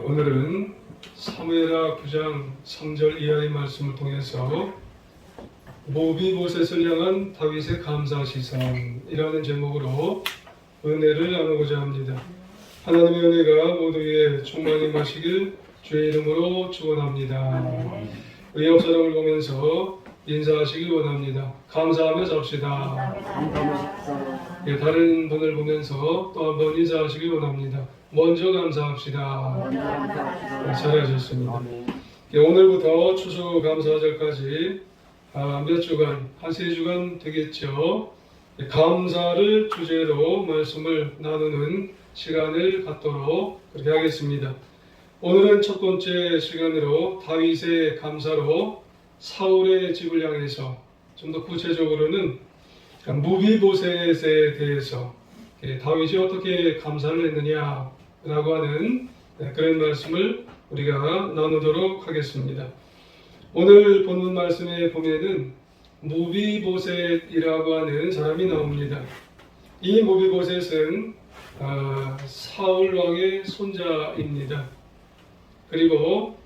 오늘은 사무엘하 9장 3절 이하의 말씀을 통해서 모비보셋을 향한 다윗의 감사시상이라는 제목으로 은혜를 나누고자 합니다. 하나님의 은혜가 모두에게 충만히 마시길 주의 이름으로 축원합니다. 우리 옆 사람을 보면서 인사하시길 원합니다. 감사하며 잡시다. 다른 분을 보면서 또 한 번 인사하시길 원합니다. 먼저 감사합시다. 잘하셨습니다. 오늘부터 추수감사절까지 몇 주간, 한 3주간 되겠죠. 감사를 주제로 말씀을 나누는 시간을 갖도록 그렇게 하겠습니다. 오늘은 첫 번째 시간으로 다윗의 감사로 사울의 집을 향해서 좀 더 구체적으로는 무비보셋에 대해서 다윗이 어떻게 감사를 했느냐라고 하는 그런 말씀을 우리가 나누도록 하겠습니다. 오늘 본문 말씀에 보면은 무비보셋이라고 하는 사람이 나옵니다. 이 무비보셋은 사울 왕의 손자입니다. 그리고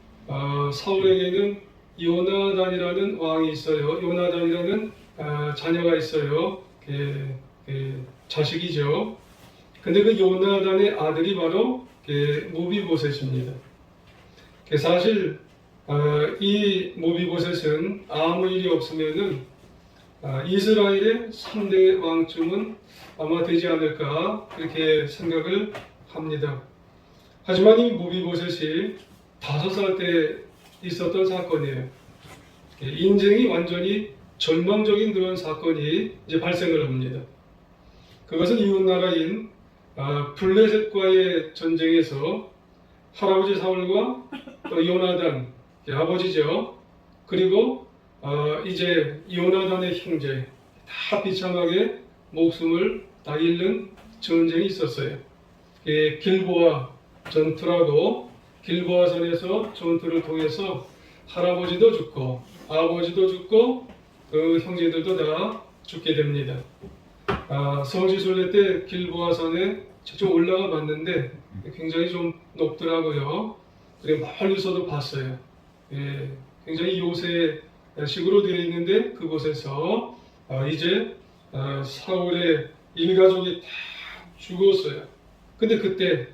사울에게는 요나단이라는 왕이 있어요. 요나단이라는 자녀가 있어요. 자식이죠. 근데 그 요나단의 아들이 바로 무비보셋입니다. 사실 이 무비보셋은 아무 일이 없으면은 이스라엘의 3대 왕쯤은 아마 되지 않을까 그렇게 생각을 합니다. 하지만 이 무비보셋이 5살 때 있었던 사건이에요. 인생이 완전히 절망적인 그런 사건이 이제 발생을 합니다. 그것은 이웃나라인 블레셋과의 전쟁에서 할아버지 사울과 또 요나단, 아버지죠. 그리고 이제 요나단의 형제 다 비참하게 목숨을 다 잃는 전쟁이 있었어요. 길보아 전투라고 길보아선에서 전투를 통해서 할아버지도 죽고 아버지도 죽고 그 형제들도 다 죽게 됩니다. 성지순례 때 길보아산에 직접 올라가 봤는데 굉장히 좀 높더라고요. 그리고 멀리서도 봤어요. 굉장히 요새식으로 되어 있는데 그곳에서 이제 사울의 일가족이 다 죽었어요. 근데 그때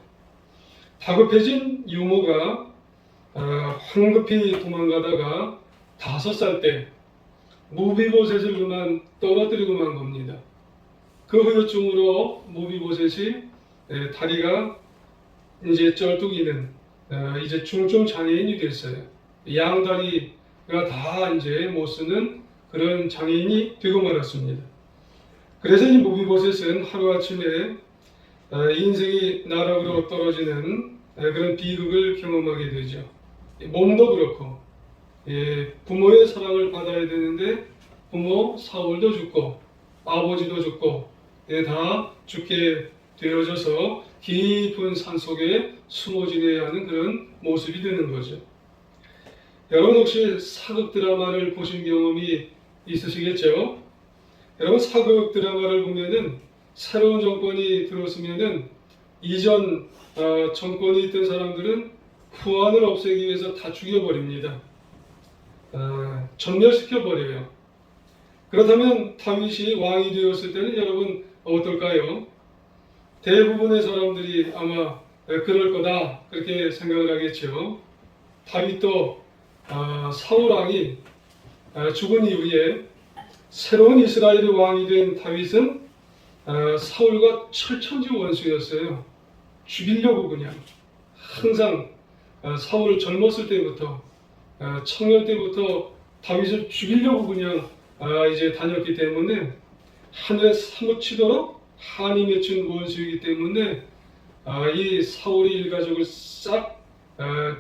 다급해진 유모가 황급히 도망가다가 5살 때 무비보셋을 그만 떨어뜨리고 만 겁니다. 그 후유증으로 무비보셋이 다리가 이제 쩔뚝이는 이제 중증 장애인이 됐어요. 양다리가 다 이제 못 쓰는 그런 장애인이 되고 말았습니다. 그래서 이 무비보셋은 하루아침에 인생이 나락으로 떨어지는 그런 비극을 경험하게 되죠. 몸도 그렇고 부모의 사랑을 받아야 되는데 부모 사울도 죽고 아버지도 죽고 다 죽게 되어져서 깊은 산속에 숨어 지내야 하는 그런 모습이 되는 거죠. 여러분 혹시 사극 드라마를 보신 경험이 있으시겠죠? 여러분 사극 드라마를 보면은 새로운 정권이 들어서면은 이전 정권이 있던 사람들은 후환을 없애기 위해서 다 죽여버립니다. 전멸시켜버려요. 그렇다면 다윗이 왕이 되었을 때는 여러분 어떨까요? 대부분의 사람들이 아마 그럴 거다 그렇게 생각을 하겠죠. 다윗도 사울 왕이 죽은 이후에 새로운 이스라엘의 왕이 된 다윗은 사울과 철천지 원수였어요. 죽이려고 그냥 항상 사울을 젊었을 때부터 청년 때부터 다윗을 죽이려고 그냥 이제 다녔기 때문에 하늘에 사무치도록 한이 맺힌 원수이기 때문에 이 사울의 일가족을 싹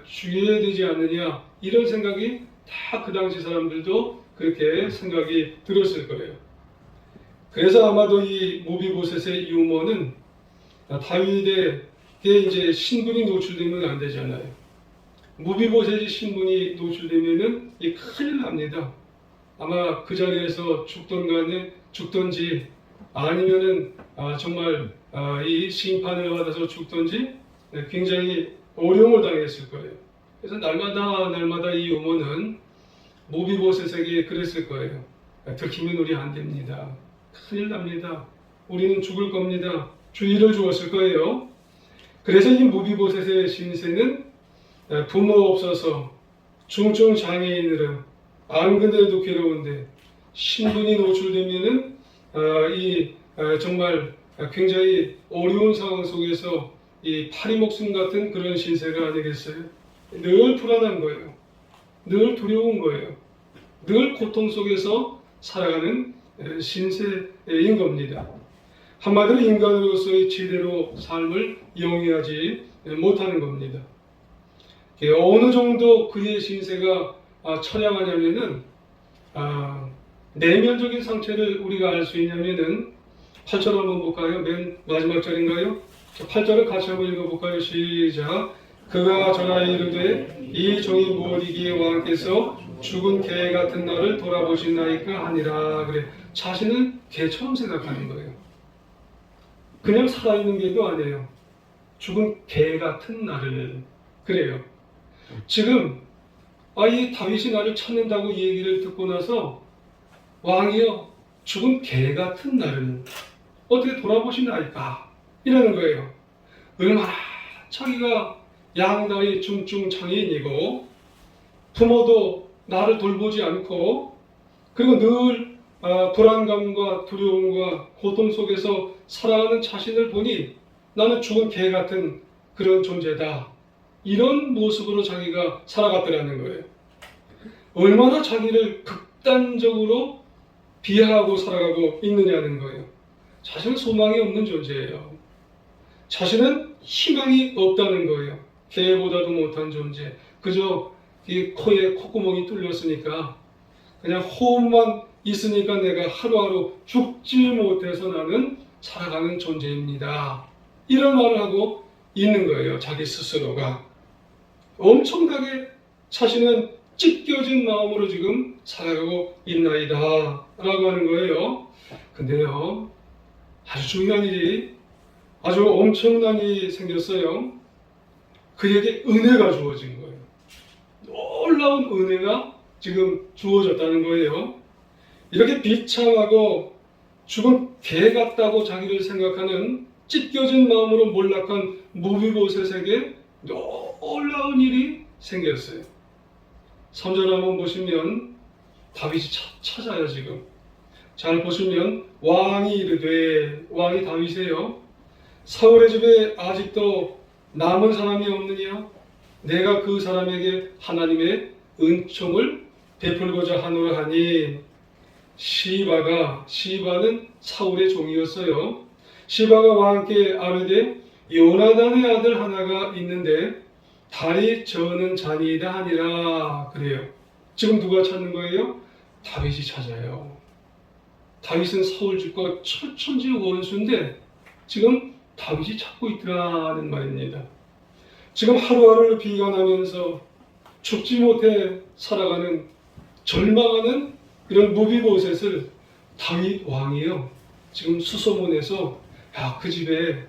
죽여야 되지 않느냐 이런 생각이 다 그 당시 사람들도 그렇게 생각이 들었을 거예요. 그래서 아마도 이 무비보셋의 유머는 다윗에게 이제 신분이 노출되면 안 되잖아요. 무비보셋의 신분이 노출되면은 이 큰일 납니다. 아마 그 자리에서 죽던지 아니면은 정말 이 심판을 받아서 죽던지 굉장히 어려움을 당했을 거예요. 그래서 날마다 이 어머는 모비보셋에게 그랬을 거예요. 들키면 우리 안 됩니다. 큰일 납니다. 우리는 죽을 겁니다. 주의를 주었을 거예요. 그래서 이 모비보셋의 신세는 부모 없어서 중증 장애인으로 안 그래도 괴로운데 신분이 노출되면은 정말 굉장히 어려운 상황 속에서 이 파리목숨 같은 그런 신세가 아니겠어요? 늘 불안한 거예요. 늘 두려운 거예요. 늘 고통 속에서 살아가는 신세인 겁니다. 한마디로 인간으로서의 제대로 삶을 영위하지 못하는 겁니다. 어느 정도 그의 신세가 처량하냐면은 내면적인 상태를 우리가 알 수 있냐면은 8절 한번 볼까요? 맨 마지막 절인가요? 8절을 같이 한번 읽어볼까요? 시작. 그가 전하여 이르되 이 종이 무엇이기에 왕께서 죽은 개 같은 나를 돌아보시나이까 하니라. 그래, 자신은 개처럼 생각하는 거예요. 그냥 살아있는 개도 아니에요. 죽은 개 같은 나를. 그래요. 지금 이 다윗이 나를 찾는다고 얘기를 듣고 나서 왕이여 죽은 개 같은 나를 어떻게 돌아보시나이까 이러는 거예요. 얼마나 자기가 양다리 중증 장애인이고 부모도 나를 돌보지 않고 그리고 늘 불안감과 두려움과 고통 속에서 살아가는 자신을 보니 나는 죽은 개 같은 그런 존재다. 이런 모습으로 자기가 살아갔더라는 거예요. 얼마나 자기를 극단적으로 비하하고 살아가고 있느냐는 거예요. 자신은 소망이 없는 존재예요. 자신은 희망이 없다는 거예요. 개보다도 못한 존재. 그저 이 코에 콧구멍이 뚫렸으니까 그냥 호흡만 있으니까 내가 하루하루 죽지 못해서 나는 살아가는 존재입니다. 이런 말을 하고 있는 거예요. 자기 스스로가. 엄청나게 자신은 찢겨진 마음으로 지금 살아가고 있나이다 라고 하는 거예요. 근데요, 아주 중요한 일이, 아주 엄청난 일이 생겼어요. 그에게 은혜가 주어진 거예요. 놀라운 은혜가 지금 주어졌다는 거예요. 이렇게 비참하고 죽은 개 같다고 자기를 생각하는 찢겨진 마음으로 몰락한 무비보셋에게 놀라운 일이 생겼어요. 3절 한번 보시면 다윗이 찾아요. 지금 잘 보시면 왕이 이르되, 왕이 다윗이에요. 사울의 집에 아직도 남은 사람이 없느냐? 내가 그 사람에게 하나님의 은총을 베풀고자 하노라 하니. 시바는 사울의 종이었어요. 시바가 왕께 아뢰되 요나단의 아들 하나가 있는데 다리 저는 자니이다 하니라. 그래요. 지금 누가 찾는 거예요? 다윗이 찾아요. 다윗은 사울 집과 철천지 원수인데 지금 다윗이 찾고 있더라는 말입니다. 지금 하루하루를 비관하면서 죽지 못해 살아가는, 절망하는 이런 무비보셋을 다윗 왕이요, 지금 수소문해서 그 집에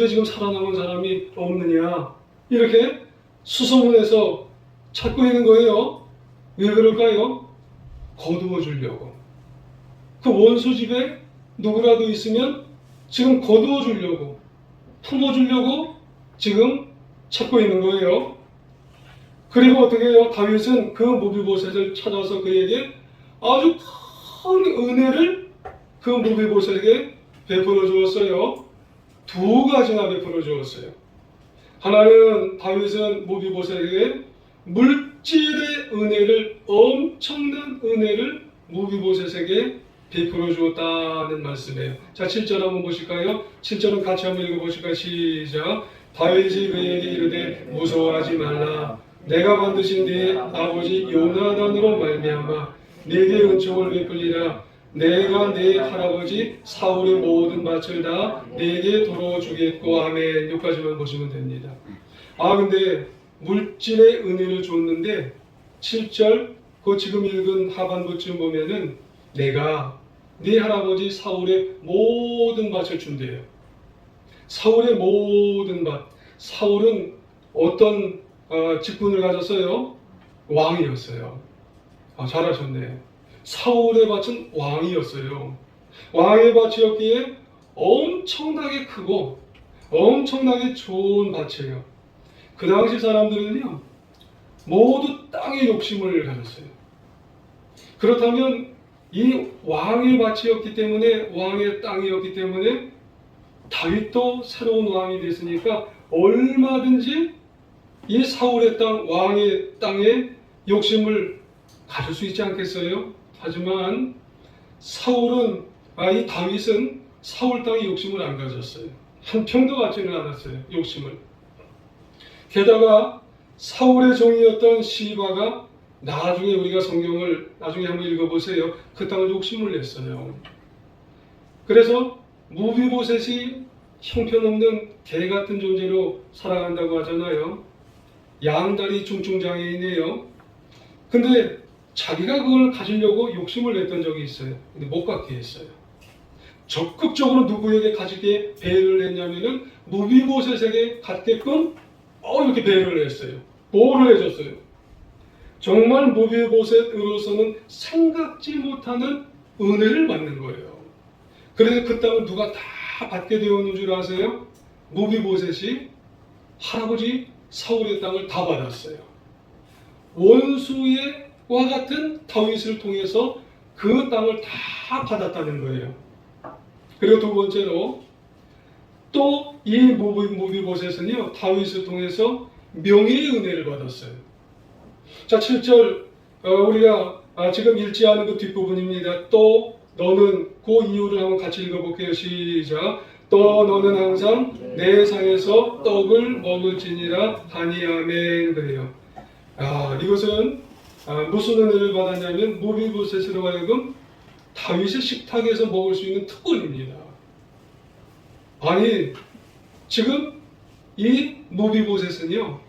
지금 살아남은 사람이 없느냐 이렇게 수소문해서 찾고 있는 거예요. 왜 그럴까요? 거두어 주려고. 그 원수 집에 누구라도 있으면 지금 거두어 주려고, 품어 주려고 지금 찾고 있는 거예요. 그리고 어떻게 해요? 다윗은 그 무비보셋을 찾아서 그에게 아주 큰 은혜를 그 무비보셋에게 베풀어 주었어요. 두 가지나 베풀어 주었어요. 하나는 다윗은 무비보셋에게 물질의 은혜를, 엄청난 은혜를 무비보셋에게 베풀어 주었다는 말씀이에요. 자, 7절 한번 보실까요? 7절은 같이 한번 읽어보실까요? 시작. 다윗이 그에게 이르되 무서워하지 말라. 내가 반드시 네 아버지 요나단으로 말미암아 네게 은총을 베풀리라. 내가 네 할아버지 사울의 모든 밭을 다 네게 도로 주겠고. 아멘. 여기까지만 보시면 됩니다. 근데 물질의 은혜를 줬는데 7절 그 지금 읽은 하반부쯤 보면은 내가 네 할아버지 사울의 모든 밭을 준대요. 사울의 모든 밭. 사울은 어떤 직분을 가졌어요? 왕이었어요. 잘하셨네요. 사울의 밭은 왕이었어요. 왕의 밭이었기에 엄청나게 크고 엄청나게 좋은 밭이에요. 그 당시 사람들은요, 모두 땅에 욕심을 가졌어요. 그렇다면 이 왕의 밭이었기 때문에, 왕의 땅이었기 때문에 다윗도 새로운 왕이 됐으니까 얼마든지 이 사울의 땅, 왕의 땅에 욕심을 가질 수 있지 않겠어요? 하지만 이 다윗은 사울 땅에 욕심을 안 가졌어요. 한 평도 갖지는 않았어요, 욕심을. 게다가 사울의 종이었던 시바가 나중에 우리가 성경을 나중에 한번 읽어보세요. 그 땅을 욕심을 냈어요. 그래서 무비보셋이 형편없는 개 같은 존재로 살아간다고 하잖아요. 양다리 중증장애인이에요. 근데 자기가 그걸 가지려고 욕심을 냈던 적이 있어요. 근데 못 갖게 했어요. 적극적으로 누구에게 가지게 배를 했냐면은 무비보셋에게 갖게끔 이렇게 배를 했어요. 보호를 해줬어요. 정말 무비보셋으로서는 생각지 못하는 은혜를 받는 거예요. 그래서 그 땅을 누가 다 받게 되었는 줄 아세요? 무비보셋이 할아버지 사울의 땅을 다 받았어요. 원수와 같은 다윗을 통해서 그 땅을 다 받았다는 거예요. 그리고 두 번째로 또 이 무비보셋은요, 다윗을 통해서 명예의 은혜를 받았어요. 자, 7절 우리가 지금 읽지 않은 그 뒷부분입니다. 또 너는 그 이유를 한번 같이 읽어볼게요. 시작. 또 너는 항상 내 상에서 떡을 먹을지니라 하니 아멘. 그래요. 이것은 무슨 은혜를 받았냐면 무비보셋으로 하여금 다윗의 식탁에서 먹을 수 있는 특권입니다. 아니, 지금 이 무비보셋은요,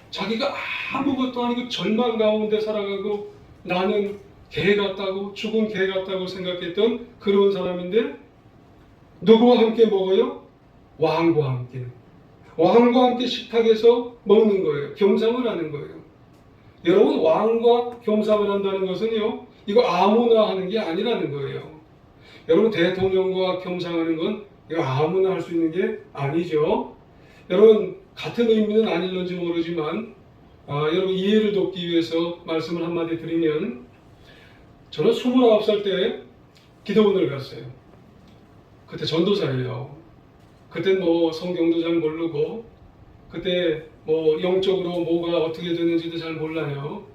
자기가 아무것도 아니고 절망 가운데 살아가고 나는 개 같다고, 죽은 개 같다고 생각했던 그런 사람인데 누구와 함께 먹어요? 왕과 함께. 왕과 함께 식탁에서 먹는 거예요. 겸상을 하는 거예요. 여러분, 왕과 겸상을 한다는 것은요, 이거 아무나 하는 게 아니라는 거예요. 여러분, 대통령과 겸상하는 건 이거 아무나 할 수 있는 게 아니죠. 여러분, 같은 의미는 아닐런지 모르지만 여러분 이해를 돕기 위해서 말씀을 한마디 드리면, 저는 29살 때 기도원을 갔어요. 그때 전도사예요. 그때 성경도 잘 모르고, 그때 영적으로 뭐가 어떻게 되는지도 잘 몰라요.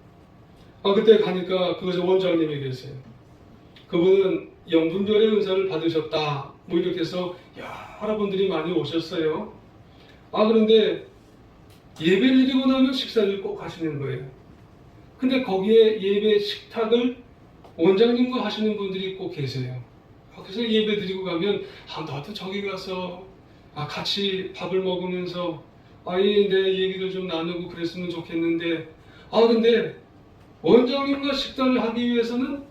그때 가니까 그곳에 원장님이 계세요. 그분은 영분별의 은사를 받으셨다, 이렇게 해서 여러 분들이 많이 오셨어요. 그런데 예배를 드리고 나면 식사를 꼭 하시는 거예요. 근데 거기에 예배 식탁을 원장님과 하시는 분들이 꼭 계세요. 그래서 예배 드리고 가면 나도 저기 가서 같이 밥을 먹으면서 내 얘기를 좀 나누고 그랬으면 좋겠는데, 근데 원장님과 식사를 하기 위해서는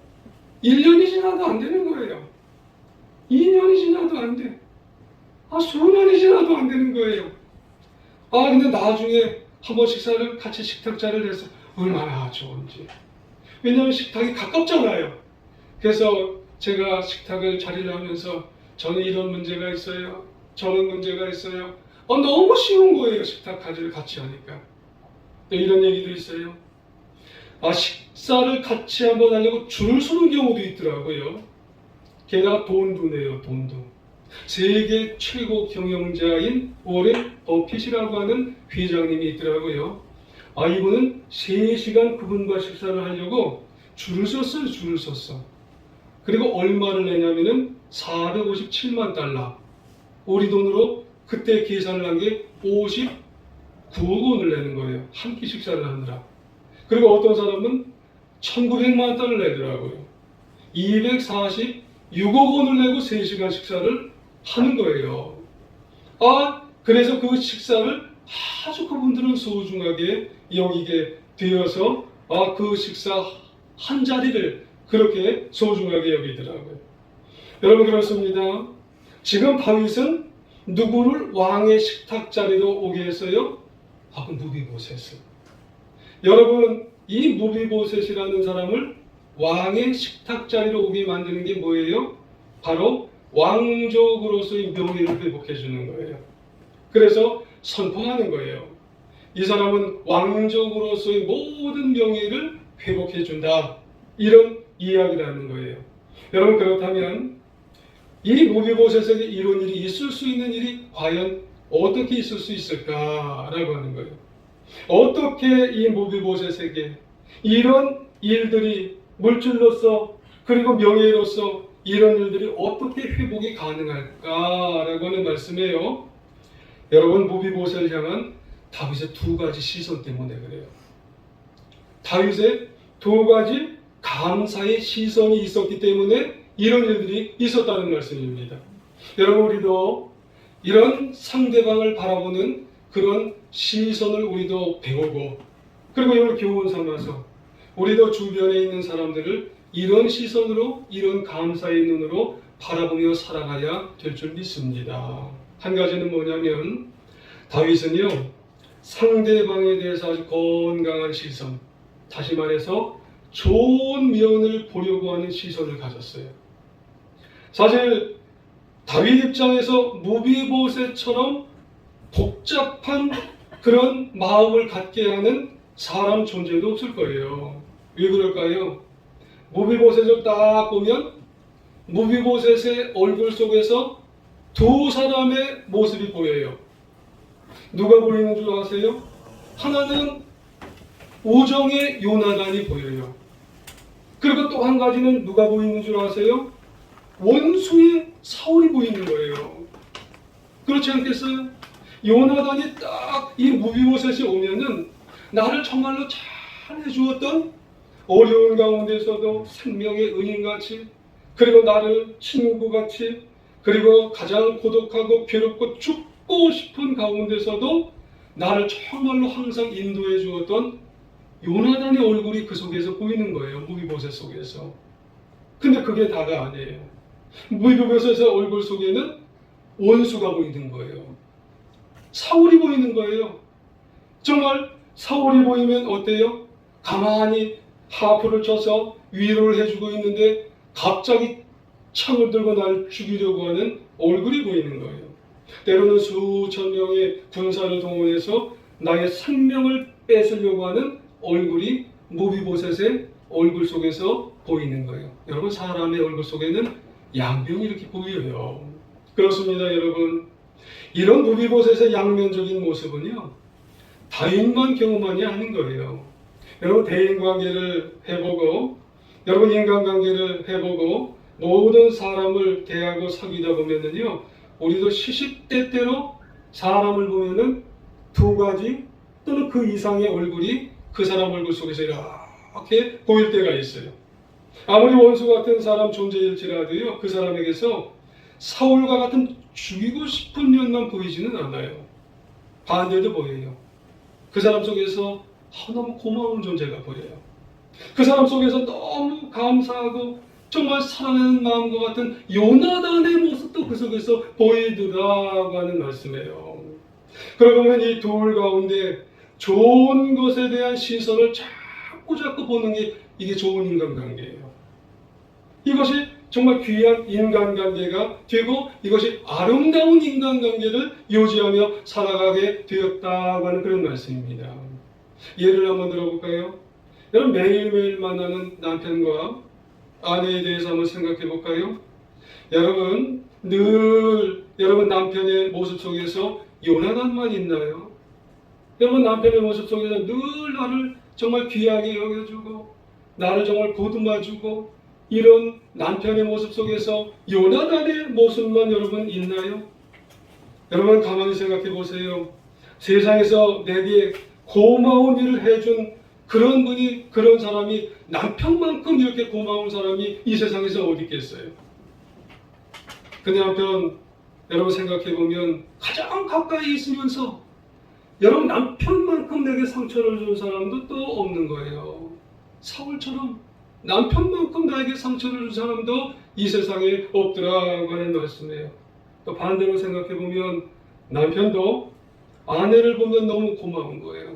1년이 지나도 안 되는 거예요. 2년이 지나도 안 돼. 수년이 지나도 안 되는 거예요. 근데 나중에 한번 식사를 같이 식탁자를 해서 얼마나 좋은지. 왜냐하면 식탁이 가깝잖아요. 그래서 제가 식탁을 자리를 하면서 저는 이런 문제가 있어요. 저런 문제가 있어요. 너무 쉬운 거예요. 식탁 같이 하니까. 이런 얘기도 있어요. 식사를 같이 한번 하려고 줄을 서는 경우도 있더라고요. 게다가 돈도 내요. 돈도. 세계 최고 경영자인 워렌 버핏이라고 하는 회장님이 있더라고요. 이분은 3시간 그분과 식사를 하려고 줄을 섰어요. 줄을 섰어. 그리고 얼마를 내냐면은 457만 달러. 우리 돈으로 그때 계산을 한 게 59억 원을 내는 거예요. 한 끼 식사를 하느라. 그리고 어떤 사람은 1900만 달러를 내더라고요. 246억 원을 내고 3시간 식사를 하는 거예요. 그래서 그 식사를 아주 그분들은 소중하게 여기게 되어서 그 식사 한 자리를 그렇게 소중하게 여기더라고요. 여러분, 그렇습니다. 지금 다윗은 누구를 왕의 식탁 자리로 오게 했어요? 그 무비보셋을. 여러분, 이 무비보셋이라는 사람을 왕의 식탁 자리로 오게 만드는 게 뭐예요? 바로 왕족으로서의 명예를 회복해 주는 거예요. 그래서 선포하는 거예요. 이 사람은 왕족으로서의 모든 명예를 회복해 준다. 이런 이야기를 하는 거예요. 여러분, 그렇다면 이 무비보셋에게 이런 일이 있을 수 있는 일이 과연 어떻게 있을 수 있을까라고 하는 거예요. 어떻게 이 무비보셋에게 이런 일들이 물질로서 그리고 명예로서 이런 일들이 어떻게 회복이 가능할까라고 하는 말씀이에요. 여러분, 무비보셋을 향한 다윗의 두 가지 시선 때문에 그래요. 다윗의 두 가지 감사의 시선이 있었기 때문에 이런 일들이 있었다는 말씀입니다. 여러분, 우리도 이런 상대방을 바라보는 그런 시선을 우리도 배우고, 그리고 이걸 교훈 삼아서 우리도 주변에 있는 사람들을 이런 시선으로, 이런 감사의 눈으로 바라보며 살아가야 될 줄 믿습니다. 한 가지는 뭐냐면, 다윗은요, 상대방에 대해서 아주 건강한 시선, 다시 말해서 좋은 면을 보려고 하는 시선을 가졌어요. 사실 다윗 입장에서 무비보셋처럼 복잡한 그런 마음을 갖게 하는 사람 존재도 없을 거예요. 왜 그럴까요? 무비보셋을 딱 보면 무비보셋의 얼굴 속에서 두 사람의 모습이 보여요. 누가 보이는 줄 아세요? 하나는 우정의 요나단이 보여요. 그리고 또 한 가지는 누가 보이는 줄 아세요? 원수의 사울이 보이는 거예요. 그렇지 않겠어요? 요나단이 딱 이 무비보셋이 오면은 나를 정말로 잘 해주었던, 어려운 가운데서도 생명의 은인같이, 그리고 나를 친구같이, 그리고 가장 고독하고 괴롭고 죽고 싶은 가운데서도 나를 정말로 항상 인도해 주었던 요나단의 얼굴이 그 속에서 보이는 거예요. 무비보셋 속에서. 근데 그게 다가 아니에요. 무비보셋의 얼굴 속에는 원수가 보이는 거예요. 사울이 보이는 거예요. 정말 사울이 보이면 어때요? 가만히 하프를 쳐서 위로를 해주고 있는데 갑자기 창을 들고 날 죽이려고 하는 얼굴이 보이는 거예요. 때로는 수천 명의 군사를 동원해서 나의 생명을 뺏으려고 하는 얼굴이 무비보셋의 얼굴 속에서 보이는 거예요. 여러분, 사람의 얼굴 속에는 양면이 이렇게 보여요. 그렇습니다, 여러분. 이런 무비보셋의 양면적인 모습은요, 다윗만 경험하지 않은 거예요. 여러분, 대인관계를 해보고, 여러분 인간관계를 해보고, 모든 사람을 대하고 사귀다 보면은요, 우리도 시시때때로 사람을 보면은 두 가지 또는 그 이상의 얼굴이 그 사람 얼굴 속에서 이렇게 보일 때가 있어요. 아무리 원수 같은 사람 존재일지라도요, 그 사람에게서 사울과 같은 죽이고 싶은 면만 보이지는 않아요. 반대도 보여요. 그 사람 속에서 너무 고마운 존재가 보여요. 그 사람 속에서 너무 감사하고 정말 사랑하는 마음과 같은 요나단의 모습도 그 속에서 보이더라고 하는 말씀이에요. 그러면 이 둘 가운데 좋은 것에 대한 시선을 자꾸 보는 게 이게 좋은 인간관계예요. 이것이 정말 귀한 인간관계가 되고 이것이 아름다운 인간관계를 유지하며 살아가게 되었다고 하는 그런 말씀입니다. 예를 한번 들어볼까요? 여러분, 매일매일 만나는 남편과 아내에 대해서 한번 생각해 볼까요? 여러분, 늘 여러분 남편의 모습 속에서 요나단만 있나요? 여러분, 남편의 모습 속에서 늘 나를 정말 귀하게 여겨주고 나를 정말 보듬어주고 이런 남편의 모습 속에서 요나단의 모습만 여러분 있나요? 여러분, 가만히 생각해 보세요. 세상에서 내게 고마운 일을 해준 그런 분이, 그런 사람이, 남편만큼 이렇게 고마운 사람이 이 세상에서 어디 있겠어요? 근데 한편 여러분 생각해 보면 가장 가까이 있으면서 여러분 남편만큼 내게 상처를 준 사람도 또 없는 거예요. 사울처럼 남편만큼 나에게 상처를 준 사람도 이 세상에 없더라고 하는 말씀이에요. 또 반대로 생각해 보면 남편도 아내를 보면 너무 고마운 거예요.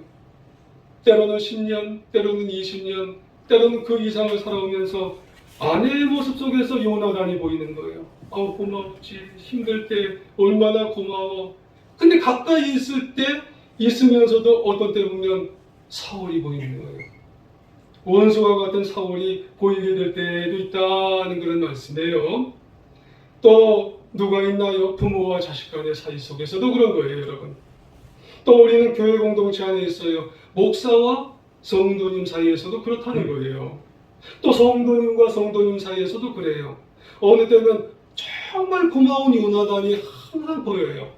때로는 10년, 때로는 20년, 때로는 그 이상을 살아오면서 아내의 모습 속에서 요나단이 보이는 거예요. 아우 고맙지, 힘들 때 얼마나 고마워. 근데 가까이 있을 때 있으면서도 어떤 때 보면 사울이 보이는 거예요. 원수와 같은 사울이 보이게 될 때도 있다는 그런 말씀이에요. 또 누가 있나요? 부모와 자식 간의 사이 속에서도 그런 거예요, 여러분. 또 우리는 교회 공동체 안에 있어요. 목사와 성도님 사이에서도 그렇다는 거예요. 또 성도님과 성도님 사이에서도 그래요. 어느 때는 정말 고마운 요나단이 항상 보여요.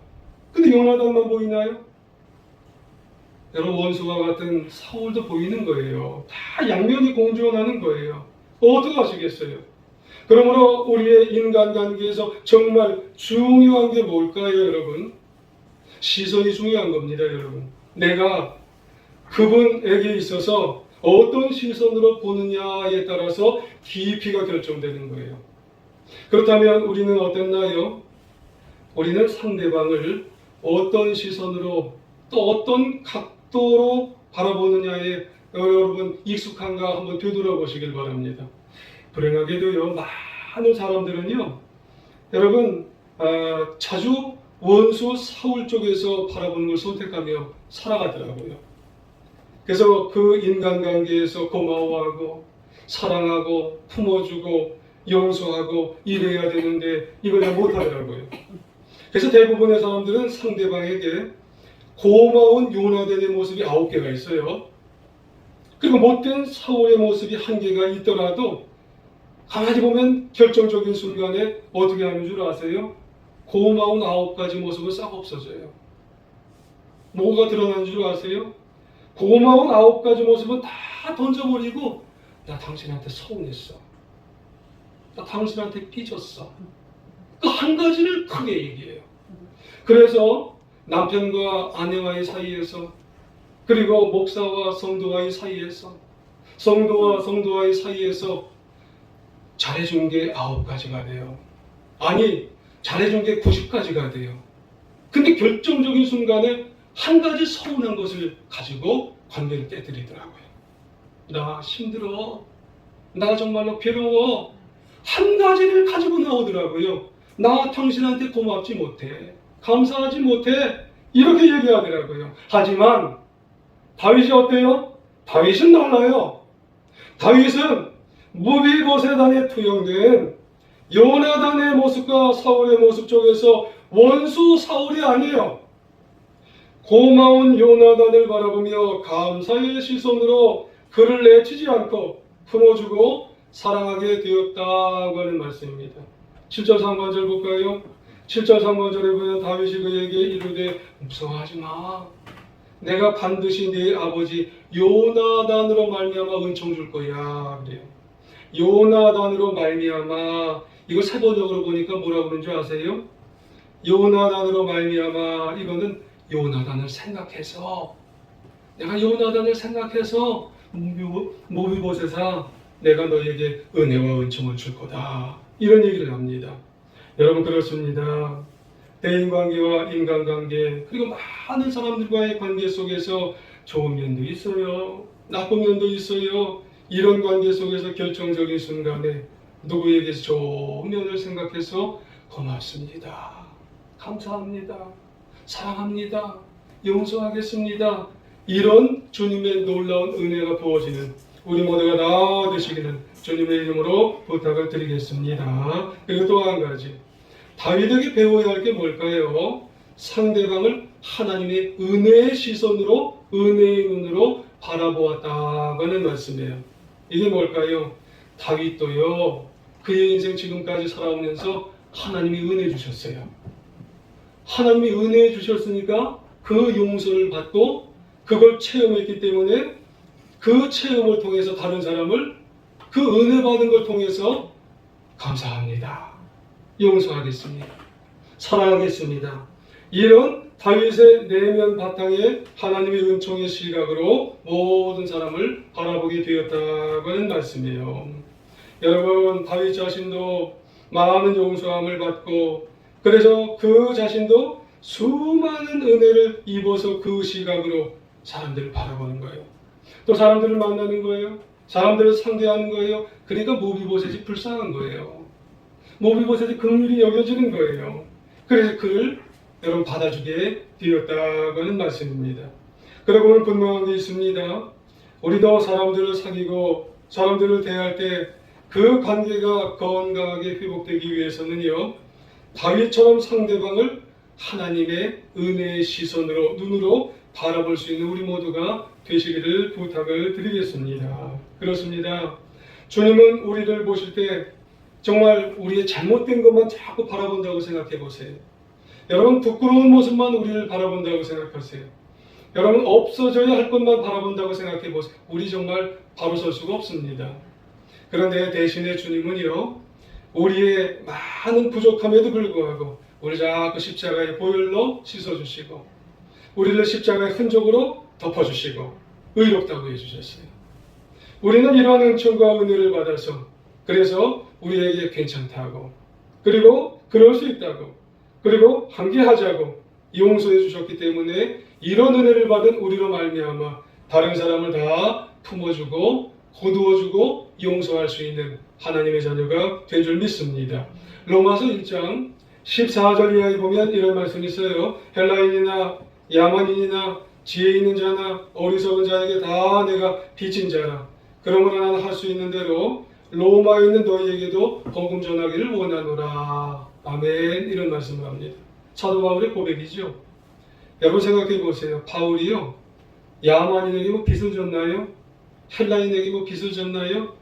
근데 요나단만 보이나요? 여러분, 원수와 같은 사울도 보이는 거예요. 다 양면이 공존하는 거예요. 어떻게 하시겠어요? 그러므로 우리의 인간관계에서 정말 중요한 게 뭘까요, 여러분? 시선이 중요한 겁니다, 여러분. 내가 그분에게 있어서 어떤 시선으로 보느냐에 따라서 깊이가 결정되는 거예요. 그렇다면 우리는 어땠나요? 우리는 상대방을 어떤 시선으로 또 어떤 각도로 바라보느냐에 여러분 익숙한가 한번 되돌아보시길 바랍니다. 불행하게도요, 많은 사람들은요, 여러분 자주 원수 사울 쪽에서 바라보는 걸 선택하며 살아가더라고요. 그래서 그 인간관계에서 고마워하고 사랑하고 품어주고 용서하고 이래야 되는데 이걸 다 못하더라고요. 그래서 대부분의 사람들은 상대방에게 고마운 요나단의 모습이 9개가 있어요. 그리고 못된 사울의 모습이 1개가 있더라도 가만히 보면 결정적인 순간에 어떻게 하는 줄 아세요? 고마운 9가지 모습은 싹 없어져요. 뭐가 드러나는 줄 아세요? 고마운 9가지 모습은 다 던져버리고 나 당신한테 서운했어. 나 당신한테 삐졌어. 그 한 가지를 크게 얘기해요. 그래서 남편과 아내와의 사이에서, 그리고 목사와 성도와의 사이에서, 성도와 성도와의 사이에서 잘해준 게 9가지가 돼요. 아니, 잘해준 게 90가지가 돼요. 근데 결정적인 순간에 한 가지 서운한 것을 가지고 관계를 깨뜨리더라고요. 나 힘들어. 나 정말로 괴로워. 한 가지를 가지고 나오더라고요. 나 당신한테 고맙지 못해. 감사하지 못해. 이렇게 얘기하더라고요. 하지만 다윗이 어때요? 다윗은 달라요. 다윗은 무비보셋단에 투영된 요나단의 모습과 사울의 모습 쪽에서 원수 사울이 아니에요. 고마운 요나단을 바라보며 감사의 시선으로 그를 내치지 않고 품어주고 사랑하게 되었다고 하는 말씀입니다. 7절 상반절 볼까요? 7절 상반절에 보면 다윗이 그에게 이르되 무서워하지 마. 내가 반드시 네 아버지 요나단으로 말미암아 은총 줄 거야. 그래요. 요나단으로 말미암아. 이거 세번역으로 보니까 뭐라고 그러는 줄 아세요? 요나단으로 말미암아. 이거는 요나단을 생각해서, 내가 요나단을 생각해서 모비보셋아 내가 너에게 은혜와 은총을 줄 거다. 이런 얘기를 합니다. 여러분 그렇습니다. 대인관계와 인간관계, 그리고 많은 사람들과의 관계 속에서 좋은 면도 있어요. 나쁜 면도 있어요. 이런 관계 속에서 결정적인 순간에 누구에게서 좋은 면을 생각해서 고맙습니다. 감사합니다. 사랑합니다. 용서하겠습니다. 이런 주님의 놀라운 은혜가 부어지는 우리 모두가 다 되시기를 주님의 이름으로 부탁을 드리겠습니다. 그리고 또 한 가지, 다윗에게 배워야 할 게 뭘까요? 상대방을 하나님의 은혜의 시선으로, 은혜의 눈으로 바라보았다고 하는 말씀이에요. 이게 뭘까요? 다윗도요, 그의 인생 지금까지 살아오면서 하나님이 은혜 주셨어요. 하나님이 은혜 주셨으니까 그 용서를 받고 그걸 체험했기 때문에 그 체험을 통해서 다른 사람을 그 은혜 받은 걸 통해서 감사합니다. 용서하겠습니다. 사랑하겠습니다. 이런 다윗의 내면 바탕에 하나님의 은총의 시각으로 모든 사람을 바라보게 되었다고 하는 말씀이에요. 여러분, 다윗 자신도 많은 용서함을 받고, 그래서 그 자신도 수많은 은혜를 입어서 그 시각으로 사람들을 바라보는 거예요. 또 사람들을 만나는 거예요. 사람들을 상대하는 거예요. 그러니까 모비보셋이 불쌍한 거예요. 모비보셋이 긍휼히 여겨지는 거예요. 그래서 그를 여러분 받아주게 되었다고 하는 말씀입니다. 그러고 보면 분명한 게 있습니다. 우리도 사람들을 사귀고 사람들을 대할 때 그 관계가 건강하게 회복되기 위해서는요, 다윗처럼 상대방을 하나님의 은혜의 시선으로, 눈으로 바라볼 수 있는 우리 모두가 되시기를 부탁을 드리겠습니다. 그렇습니다. 주님은 우리를 보실 때 정말 우리의 잘못된 것만 자꾸 바라본다고 생각해 보세요. 여러분, 부끄러운 모습만 우리를 바라본다고 생각하세요. 여러분, 없어져야 할 것만 바라본다고 생각해 보세요. 우리 정말 바로 설 수가 없습니다. 그런데 대신에 주님은요, 우리의 많은 부족함에도 불구하고 우리 자꾸 십자가의 보혈로 씻어주시고 우리를 십자가의 흔적으로 덮어주시고 의롭다고 해주셨어요. 우리는 이러한 은총과 은혜를 받아서 그래서 우리에게 괜찮다고, 그리고 그럴 수 있다고, 그리고 함께하자고 용서해 주셨기 때문에 이런 은혜를 받은 우리로 말미암아 다른 사람을 다 품어주고 거두어주고 용서할 수 있는 하나님의 자녀가 된 줄 믿습니다. 로마서 1장 14절 이하에 보면 이런 말씀이 있어요. 헬라인이나 야만인이나 지혜 있는 자나 어리석은 자에게 다 내가 빚진 자라. 그러므로 나는 할 수 있는 대로 로마에 있는 너희에게도 복음 전하기를 원하노라. 아멘. 이런 말씀을 합니다. 사도 바울의 고백이죠. 여러분 생각해 보세요. 바울이요, 야만인에게 뭐 빚을 졌나요? 헬라인에게 뭐 빚을 졌나요?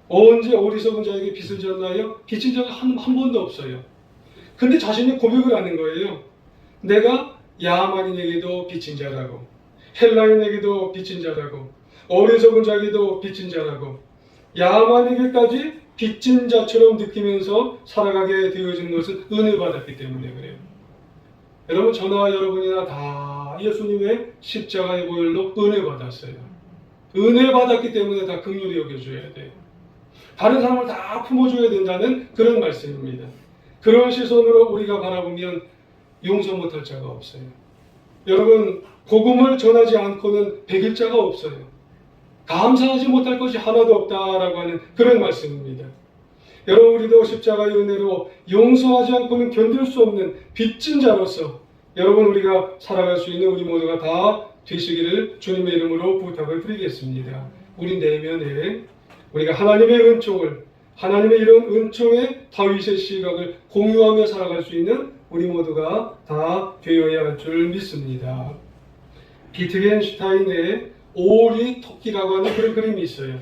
언제 어리석은 자에게 빚을 졌나요? 빚진 적이 한 번도 없어요. 근데 자신이 고백을 하는 거예요. 내가 야만인에게도 빚진 자라고, 헬라인에게도 빚진 자라고, 어리석은 자에게도 빚진 자라고, 야만에게까지 빚진 자처럼 느끼면서 살아가게 되어진 것은 은혜 받았기 때문에 그래요. 여러분, 저나 여러분이나 다 예수님의 십자가의 보혈로 은혜 받았어요. 은혜 받았기 때문에 다 긍휼히 여겨줘야 돼요. 다른 사람을 다 품어줘야 된다는 그런 말씀입니다. 그런 시선으로 우리가 바라보면 용서 못할 자가 없어요. 여러분, 복음을 전하지 않고는 백일 자가 없어요. 감사하지 못할 것이 하나도 없다라고 하는 그런 말씀입니다. 여러분, 우리도 십자가의 은혜로 용서하지 않고는 견딜 수 없는 빚진 자로서 여러분, 우리가 살아갈 수 있는 우리 모두가 다 되시기를 주님의 이름으로 부탁을 드리겠습니다. 우리 내면에 우리가 하나님의 은총을, 하나님의 이런 은총의 다윗의 시각을 공유하며 살아갈 수 있는 우리 모두가 다 되어야 할 줄 믿습니다. 비트겐슈타인의 오리 토끼라고 하는 그런 그림이 있어요.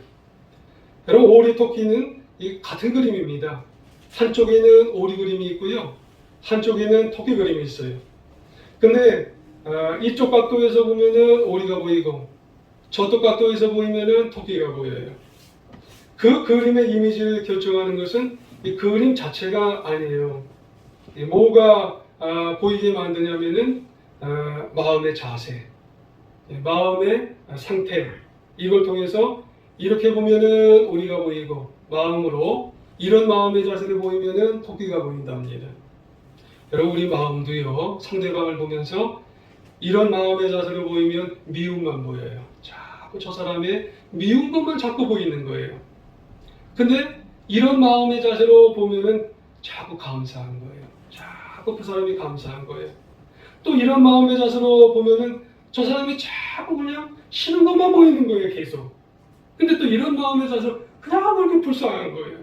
여러분, 오리 토끼는 같은 그림입니다. 한쪽에는 오리 그림이 있고요, 한쪽에는 토끼 그림이 있어요. 근데 이쪽 각도에서 보면은 오리가 보이고 저쪽 각도에서 보이면은 토끼가 보여요. 그 그림의 이미지를 결정하는 것은 이 그림 자체가 아니에요. 뭐가 보이게 만드냐면은 마음의 자세, 마음의 상태, 이걸 통해서 이렇게 보면은 오리가 보이고 마음으로 이런 마음의 자세를 보이면은 토끼가 보인답니다. 여러분, 우리 마음도요, 상대방을 보면서 이런 마음의 자세를 보이면 미움만 보여요. 자꾸 저 사람의 미운 것만 자꾸 보이는 거예요. 근데 이런 마음의 자세로 보면은 자꾸 감사한 거예요. 자꾸 그 사람이 감사한 거예요. 또 이런 마음의 자세로 보면은 저 사람이 자꾸 그냥 싫은 것만 보이는 거예요, 계속. 근데 또 이런 마음의 자세로 그냥 그렇게 불쌍한 거예요.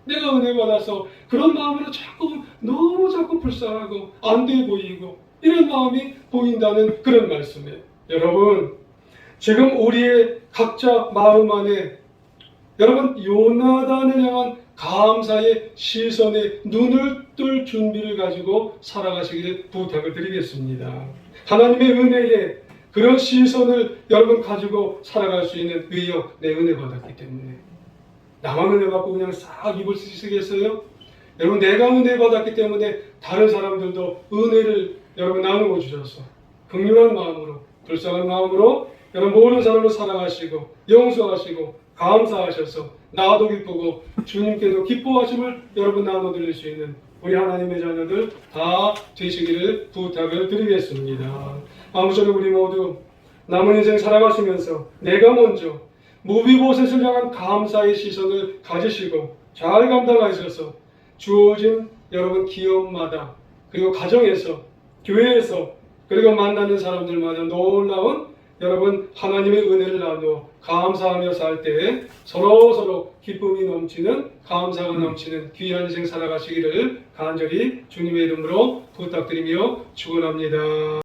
내가 은혜 받아서 그런 마음으로 자꾸 너무 자꾸 불쌍하고 안 돼 보이고 이런 마음이 보인다는 그런 말씀이에요. 여러분, 지금 우리의 각자 마음 안에 여러분, 요나단을 향한 감사의 시선에 눈을 뜰 준비를 가지고 살아가시기를 부탁을 드리겠습니다. 하나님의 은혜에 그런 시선을 여러분 가지고 살아갈 수 있는, 왜요? 내 은혜 받았기 때문에. 나만 은혜 받고 그냥 싹 입을 쓰시겠어요? 여러분, 내가 은혜 받았기 때문에 다른 사람들도 은혜를 여러분 나누어 주셔서 긍휼한 마음으로, 불쌍한 마음으로 여러분 모든 사람을 사랑하시고 용서하시고 감사하셔서 나도 기쁘고 주님께도 기뻐하심을 여러분 나눠드릴 수 있는 우리 하나님의 자녀들 다 되시기를 부탁을 드리겠습니다. 아무쪼록 우리 모두 남은 인생 살아가시면서 내가 먼저 무비보셋을 향한 감사의 시선을 가지시고 잘 감당하셔서 주어진 여러분 기업마다 그리고 가정에서 교회에서 그리고 만나는 사람들마다 놀라운 여러분 하나님의 은혜를 나누어 감사하며 살 때에 서로 기쁨이 넘치는 감사가 넘치는 귀한 인생 살아가시기를 간절히 주님의 이름으로 부탁드리며 축원합니다.